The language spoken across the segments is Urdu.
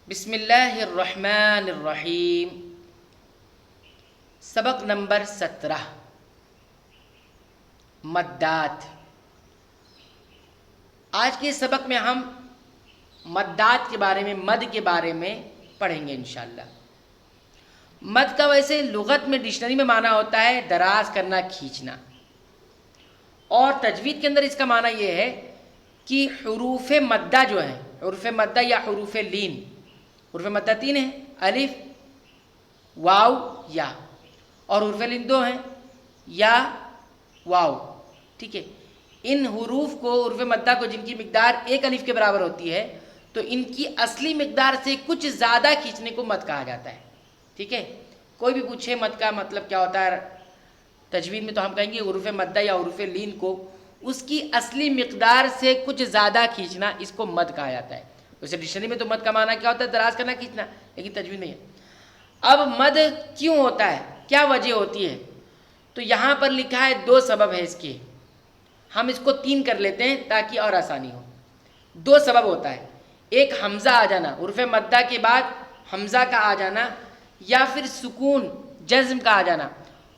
بسم اللہ الرحمن الرحیم. سبق نمبر 17 مدات. آج کے سبق میں ہم مدات کے بارے میں، مد کے بارے میں پڑھیں گے انشاءاللہ. مد کا ویسے لغت میں ڈکشنری میں معنی ہوتا ہے دراز کرنا، کھینچنا، اور تجوید کے اندر اس کا معنی یہ ہے کہ حروف مدہ جو ہیں، حروف مدہ یا حروف لین، حروف مدہ 3 ہیں: الف، واو، یا، اور حروف لین 2 ہیں: یا، واو. ٹھیک ہے، ان حروف کو، حروف مدہ کو، جن کی مقدار 1 الف کے برابر ہوتی ہے، تو ان کی اصلی مقدار سے کچھ زیادہ کھینچنے کو مد کہا جاتا ہے. ٹھیک ہے، کوئی بھی پوچھے مد کا مطلب کیا ہوتا ہے تجوید میں، تو ہم کہیں گے حروف مدہ یا حروف لین کو اس کی اصلی مقدار سے کچھ زیادہ کھینچنا، اس کو مد کہا جاتا ہے. ویسے ڈکشنری میں تو مد کا معنی کیا ہوتا ہے؟ دراز کرنا، کھینچنا، لیکن تجوید میں ہے. اب مد کیوں ہوتا ہے، کیا وجہ ہوتی ہے؟ تو یہاں پر لکھا ہے 2 سبب ہے اس کے. ہم اس کو 3 کر لیتے ہیں تاکہ اور آسانی ہو. 2 سبب ہوتا ہے: ایک حمزہ آ جانا، حروف مدہ کے بعد حمزہ کا آ جانا، یا پھر سکون، جزم کا آ جانا.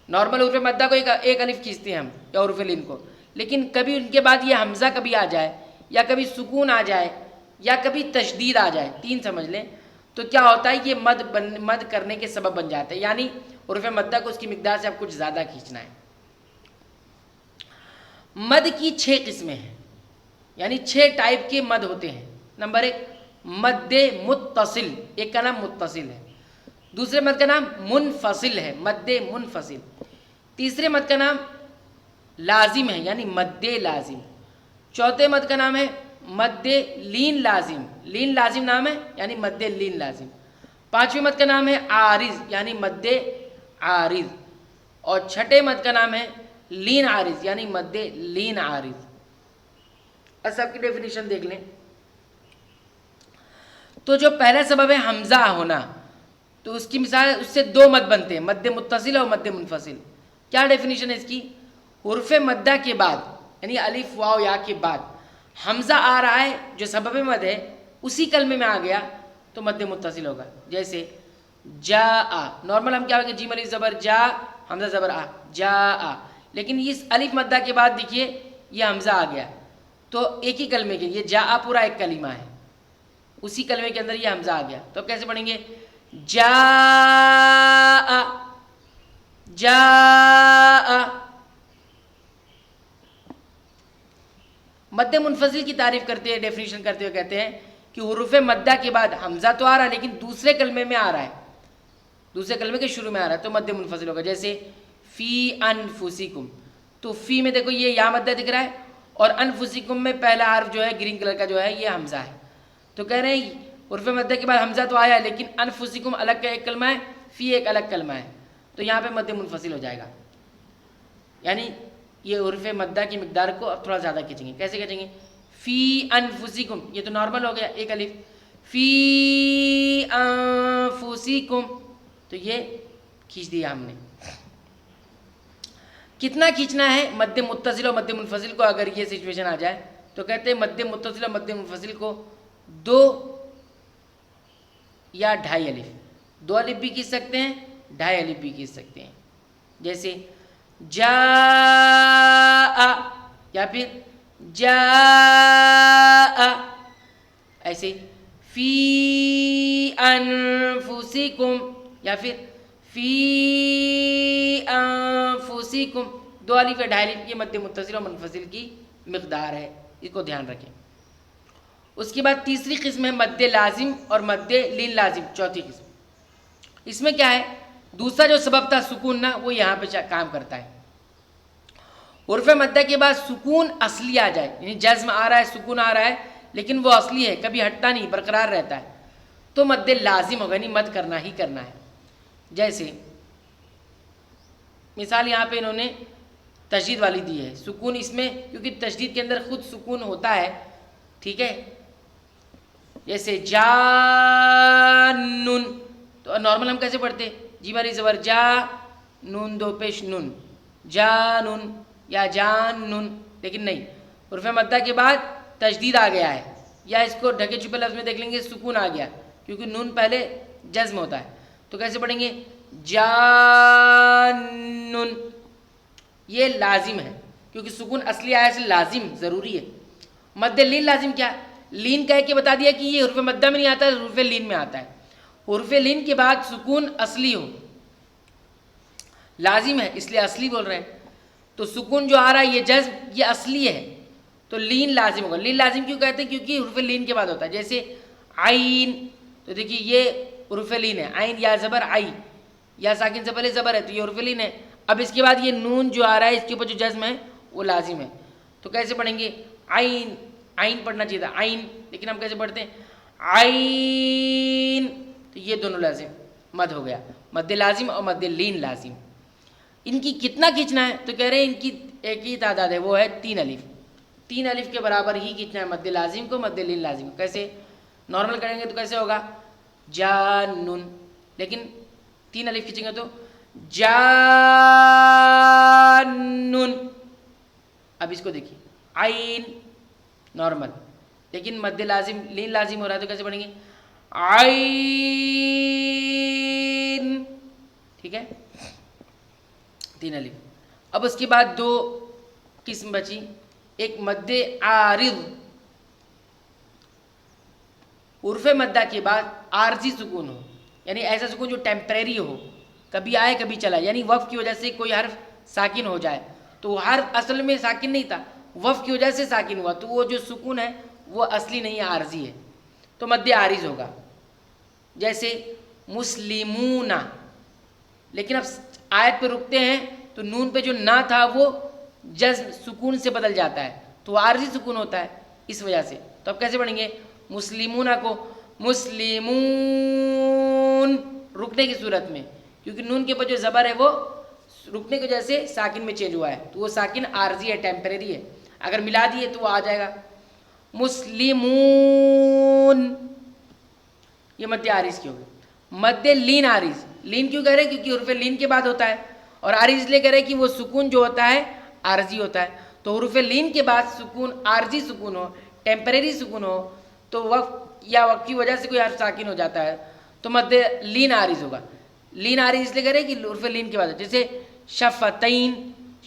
نارمل حروف مدہ کو ایک الف کھینچتے ہیں ہم، یا حروف لین کو، لیکن کبھی ان کے بعد یہ حمزہ کبھی آ جائے، یا کبھی سکون آ جائے، یا کبھی تشدید آ جائے، 3 سمجھ لیں، تو کیا ہوتا ہے؟ یہ مد کرنے کے سبب بن جاتا ہے. یعنی حروف مدہ کو اس کی مقدار سے اب کچھ زیادہ کھینچنا ہے. مد کی 6 قسمیں ہیں، یعنی 6 ٹائپ کے مد ہوتے ہیں. نمبر 1 مد متصل، ایک کا نام متصل ہے. دوسرے مد کا نام منفصل ہے، مد منفصل. تیسرے مد کا نام لازم ہے، یعنی مد لازم. چوتھے مد کا نام ہے مد لین لازم، لین لازم نام ہے، یعنی مد لین لازم. پانچویں مد کا نام ہے عارض، یعنی مد عارض. اور چھٹے مد کا نام ہے لین عارض، یعنی مد لین عارض. اور سب کی ڈیفینیشن دیکھ لیں. تو جو پہلا سبب ہے حمزہ ہونا، تو اس کی مثال، اس سے 2 مد بنتے ہیں: مد متصل اور مد منفصل. کیا ڈیفینیشن ہے اس کی؟ حروف مدہ کے بعد، یعنی الف، واو، یا کے بعد حمزہ آ رہا ہے جو سبب مد ہے، اسی کلمے میں آ گیا تو مد متصل ہوگا. جیسے جاء، نارمل ہم کیا ہوگا؟ جیم الف زبر جا، حمزہ زبر آ، جاء. لیکن اس الف مدہ کے بعد دیکھیے یہ حمزہ آ گیا، تو ایک ہی کلمے کے، یہ جاء پورا ایک کلمہ ہے، اسی کلمے کے اندر یہ حمزہ آ گیا. تو کیسے پڑھیں گے؟ جاء، جاء. مد منفصل کی تعریف کرتے ہیں، ڈیفینیشن کرتے ہوئے کہتے ہیں کہ حروف مدہ کے بعد حمزہ تو آ رہا ہے لیکن دوسرے کلمے میں آ رہا ہے، دوسرے کلمے کے شروع میں آ رہا ہے، تو مد منفصل ہوگا. جیسے فی انفسکم، تو فی میں دیکھو یہ یا مدہ دکھ رہا ہے، اور انفسکم میں پہلا حرف جو ہے گرین کلر کا جو ہے یہ حمزہ ہے. تو کہہ رہے ہیں حروف مدہ کے بعد حمزہ تو آیا ہے لیکن انفسکم الگ کا ایک کلمہ ہے، فی ایک الگ کلمہ ہے، تو یہاں پہ مد منفصل ہو جائے گا. یعنی یہ حروف مدہ کی مقدار کو اب تھوڑا زیادہ کھینچیں گے. کیسے کھینچیں گے؟ فی انفسکم، یہ تو نارمل ہو گیا ایک الف. فی انفسکم، تو یہ کھینچ دیا ہم نے. کتنا کھینچنا ہے مد متصل اور مد منفصل کو؟ اگر یہ سچویشن آ جائے تو کہتے ہیں مد متصل اور مد منفصل کو 2 یا 2.5 الف، 2 الف بھی کھینچ سکتے ہیں، 2.5 الف بھی کھینچ سکتے ہیں. جیسے جاء، یا پھر جاء. ایسے فی انفسکم، یا پھر فی انفسکم. 2 الف یا 2.5 الف، یہ مد متصل اور منفصل کی مقدار ہے، اس کو دھیان رکھیں. اس کے بعد تیسری قسم ہے مد لازم اور مد لین لازم، چوتھی قسم. اس میں کیا ہے؟ دوسرا جو سبب تھا سکون نا، وہ یہاں پہ کام کرتا ہے. حروف مدہ کے بعد سکون اصلی آ جائے، یعنی جزم آ رہا ہے، سکون آ رہا ہے، لیکن وہ اصلی ہے، کبھی ہٹتا نہیں، برقرار رہتا ہے، تو مد لازم ہوگا، یعنی مد کرنا ہی کرنا ہے. جیسے مثال یہاں پہ انہوں نے تشدید والی دی ہے، سکون اس میں، کیونکہ تشدید کے اندر خود سکون ہوتا ہے. ٹھیک ہے، جیسے جانن، تو نارمل ہم کیسے پڑھتے؟ جیم الف زبر جا، نون 2 پیش نون، جانن یا جانن. لیکن نہیں، حروف مدہ کے بعد تشدید آ گیا ہے، یا اس کو ڈھکے چھپے لفظ میں دیکھ لیں گے سکون آ گیا، کیونکہ نون پہلے جزم ہوتا ہے. تو کیسے پڑھیں گے؟ جانن. یہ لازم ہے کیونکہ سکون اصلی آیا سے لازم ضروری ہے. مد لین لازم کیا ہے؟ لین کہہ کے بتا دیا کہ یہ حرف مدہ میں نہیں آتا ہے، حرف لین میں آتا ہے. حرف لین کے بعد سکون اصلی ہو لازم ہے، اس لیے اصلی بول رہے ہیں. تو سکون جو آ رہا ہے یہ جزم یہ اصلی ہے، تو لین لازم ہوگا. لین لازم کیوں کہتے ہیں؟ کیونکہ حرف لین کے بعد ہوتا ہے. جیسے عین، تو دیکھیے یہ حرف لین ہے، عین یا زبر آئی، یا ساکن سے پہلے زبر ہے تو یہ حرف لین ہے. اب اس کے بعد یہ نون جو آ رہا ہے اس کے اوپر جو جزم ہے وہ لازم ہے. تو کیسے پڑھیں گے؟ عین، عین پڑھنا چاہیے تھا عین، لیکن ہم کیسے پڑھتے ہیں؟ عین. تو یہ دونوں لازم مد ہو گیا، مد لازم اور مد لین لازم. ان کی کتنا کھینچنا ہے؟ تو کہہ رہے ہیں ان کی ایک ہی تعداد ہے، وہ ہے 3 الف. 3 الف کے برابر ہی کھینچنا ہے مد لازم کو مد لین لازم کو. کیسے؟ نارمل کریں گے تو کیسے ہوگا؟ جانن، لیکن 3 الف کھینچیں گے تو جانن. اب اس کو دیکھیے عین نارمل، لیکن مد لازم لین لازم ہو رہا ہے تو کیسے پڑھیں گے؟ عین. ٹھیک ہے، 3 الف. اب اس کے بعد 2 قسم بچی. ایک مد عارض، حرف مدہ کے بعد عارضی سکون ہو، یعنی ایسا سکون جو ٹیمپریری ہو، کبھی آئے کبھی چلا، یعنی وقف کی وجہ سے کوئی حرف ساکن ہو جائے. تو حرف اصل میں ساکن نہیں تھا، وقف کی وجہ سے ساکن ہوا، تو وہ جو سکون ہے وہ اصلی نہیں ہے، عارضی ہے، تو مد عارض ہوگا. جیسے مسلمون، لیکن اب آیت پہ رکتے ہیں تو نون پہ جو نہ تھا وہ جزم سکون سے بدل جاتا ہے، تو وہ عارضی سکون ہوتا ہے اس وجہ سے. تو اب کیسے پڑھیں گے؟ مسلمون کو مسلمون رکنے کی صورت میں، کیونکہ نون کے اوپر جو زبر ہے وہ رکنے کی وجہ سے ساکن میں چینج ہوا ہے، تو وہ ساکن عارضی ہے، ٹیمپریری ہے. اگر ملا دیے تو وہ آ جائے گا مسلمون. یہ مد عارض کی ہوگی. مد لین عارض، لین کیوں کہہ رہے ہیں؟ کیونکہ حرف لین کے بعد ہوتا ہے، اور عارض اس لیے کہہ رہے ہیں کہ وہ سکون جو ہوتا ہے عارضی ہوتا ہے. تو حرف لین کے بعد سکون عارضی سکون ہو، ٹیمپریری سکون ہو، تو وقف یا وقف کی وجہ سے کوئی حرف ساکن ہو جاتا ہے تو مد لین عارض ہوگا. لین عارض اس لیے کہہ رہے ہیں کہ حرف لین کے بعد، جیسے شفتین،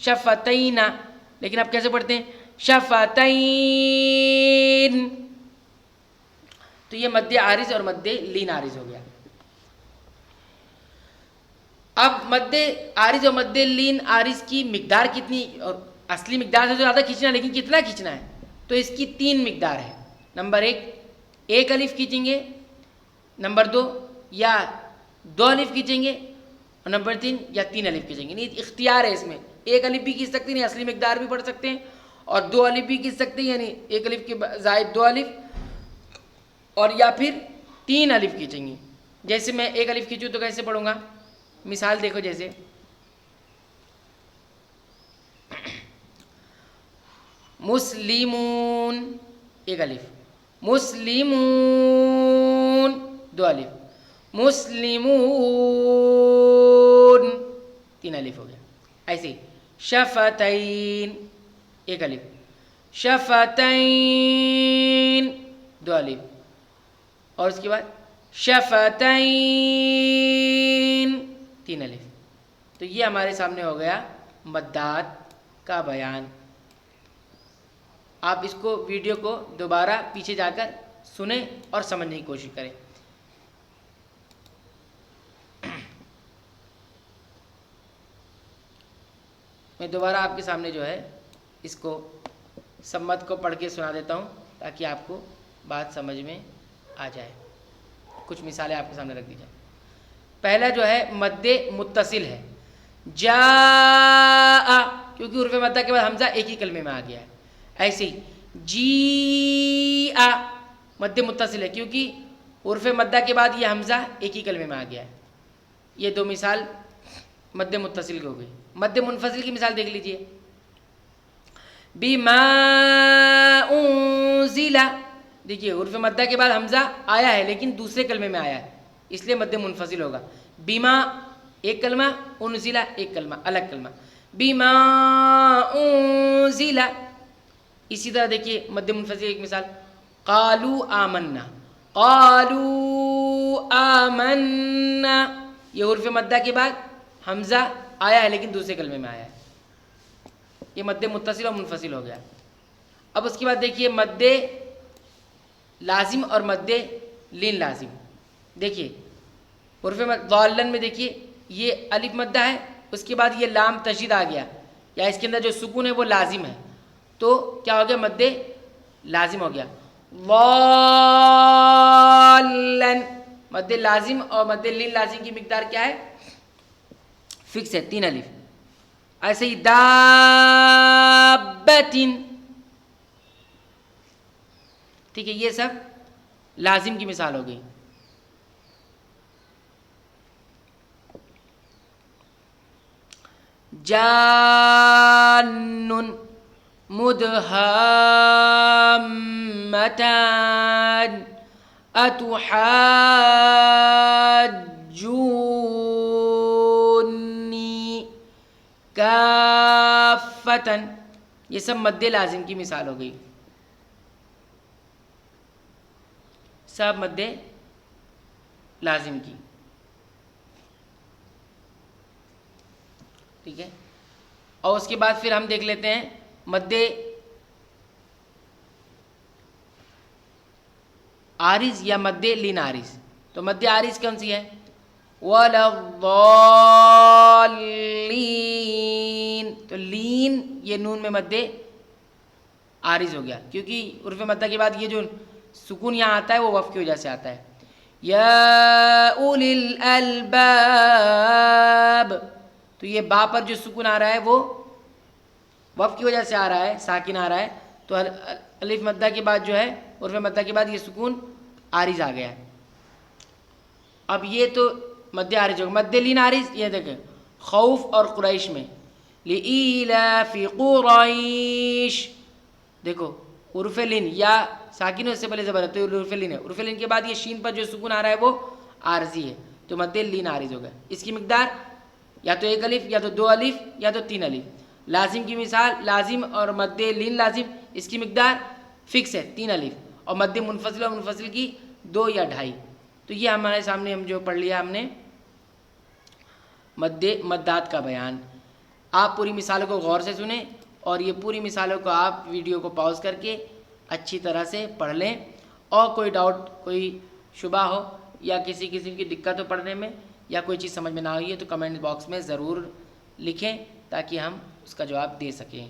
شفتین، لیکن آپ کیسے پڑھتے ہیں؟ شفتین. تو یہ مد عارض اور مد لین عارض ہو گیا. اب مد عارض اور مد لین عارض کی مقدار کتنی، اور اصلی مقدار سے تو زیادہ کھینچنا ہے، لیکن کتنا کھینچنا ہے؟ تو اس کی 3 مقدار ہے. نمبر 1 الف کھینچیں گے، نمبر 2 یا 2 الف کھینچیں گے، اور نمبر 3 یا 3 الف کھینچیں گے. نہیں اختیار ہے اس میں، 1 الف بھی کھینچ سکتے ہیں، اصلی مقدار بھی پڑھ سکتے ہیں، اور 2 الف بھی کھینچ سکتے ہیں، یعنی 1 الف کے زائد 2 الف، اور یا پھر 3 الف کھینچیں گے. جیسے میں 1 الف کھینچوں تو کیسے پڑھوں گا؟ مثال دیکھو، جیسے مسلمون 1 الف، مسلمون 2 الف، مسلمون 3 الف ہو گیا. ایسے شفتین 1 الف، شفتین 2 الف، اور اس کے بعد شفتین 3 الف. تو یہ ہمارے سامنے ہو گیا مدات کا بیان. آپ اس کو ویڈیو کو دوبارہ پیچھے جا کر سنیں اور سمجھنے کی کوشش کریں. میں دوبارہ آپ کے سامنے جو ہے اس کو سب مد کو پڑھ کے سنا دیتا ہوں تاکہ آپ کو بات سمجھ میں آ جائے. کچھ مثالیں آپ کے سامنے رکھ دی جائیں. پہلا جو ہے مد متصل ہے، جاء، کیونکہ حرف مدہ کے بعد حمزہ ایک ہی کلمے میں آ گیا ہے. ایسے ہی جیء مد متصل ہے، کیونکہ حرف مدہ کے بعد یہ حمزہ ایک ہی کلمے میں آ گیا ہے. یہ 2 مثال مد متصل کی ہو گئی. مد منفصل کی مثال دیکھ لیجئے. بما انزل، دیکھیے حرف مدہ کے بعد حمزہ آیا ہے لیکن دوسرے کلمے میں آیا ہے، اس لیے مد منفصل ہوگا. بما ایک کلمہ، انزل ایک کلمہ، الگ کلمہ. بما انزل. اسی طرح دیکھیے مد منفصل ایک مثال، قالوا آمنا. قالوا آمنا، یہ حرف مدہ کے بعد حمزہ آیا ہے لیکن دوسرے کلمے میں آیا ہے، یہ مد متصل اور منفصل ہو گیا۔ اب اس کے بعد دیکھیے مد لازم اور مد لین لازم، دیکھیے حرف ضالن میں دیکھیے یہ الف مدہ ہے، اس کے بعد یہ لام تشدید آ گیا، یا اس کے اندر جو سکون ہے وہ لازم ہے، تو کیا ہو گیا مد لازم ہو گیا۔ ضالن، مد لازم اور مد لین لازم کی مقدار کیا ہے؟ فکس ہے، 3 الف۔ ایسے ہی دابتن، ٹھیک ہے، یہ سب لازم کی مثال ہو گئی۔ جان مدہامتان اتحاجونی کافتن، یہ سب مد لازم کی مثال ہو گئی، سب مد لازم کی، ٹھیک ہے۔ اور اس کے بعد پھر ہم دیکھ لیتے ہیں مد عارض یا مد لین عارض۔ تو مد عارض کون سی ہے؟ وَلَا الضَّالِّينَ، تو لین یہ نون میں مد عارض ہو گیا، کیونکہ حرف مدہ کے بعد یہ جو سکون یہاں آتا ہے وہ وقف کی وجہ سے آتا ہے۔ یا اولی الالباب، تو یہ با پر جو سکون آ رہا ہے وہ وقف کی وجہ سے آ رہا ہے، ساکن آ رہا ہے، تو الف مدہ کے بعد جو ہے حرف مدہ کے بعد یہ سکون عارض آ گیا ہے۔ اب یہ تو مد عارض ہوگا۔ مد لین عارض یہ دیکھیں خوف اور قریش میں، لِإِيلَافِ قُرَيْشٍ، دیکھو حرف لین یا ساکن ہے، اس سے پہلے زبر ہے تو حرف لین ہے، حرف لین کے بعد یہ شین پر جو سکون آ رہا ہے وہ عارضی ہے، تو مد لین عارض ہوگا۔ اس کی مقدار یا تو 1 الف یا تو 2 الف یا تو 3 الف۔ لازم کی مثال لازم اور مد لین لازم، اس کی مقدار فکس ہے 3 الف، اور مد منفصل اور منفصل کی 2 یا 2.5۔ تو یہ ہمارے سامنے ہم جو پڑھ لیا ہم نے مدات کا بیان۔ آپ پوری مثالوں کو غور سے سنیں اور یہ پوری مثالوں کو آپ ویڈیو کو پاؤز کر کے اچھی طرح سے پڑھ لیں، اور کوئی ڈاؤٹ کوئی شبہ ہو یا کسی قسم کی دقت ہو پڑھنے میں یا کوئی چیز سمجھ میں نہ آئی ہے تو کمنٹ باکس میں ضرور لکھیں تاکہ ہم اس کا جواب دے سکیں۔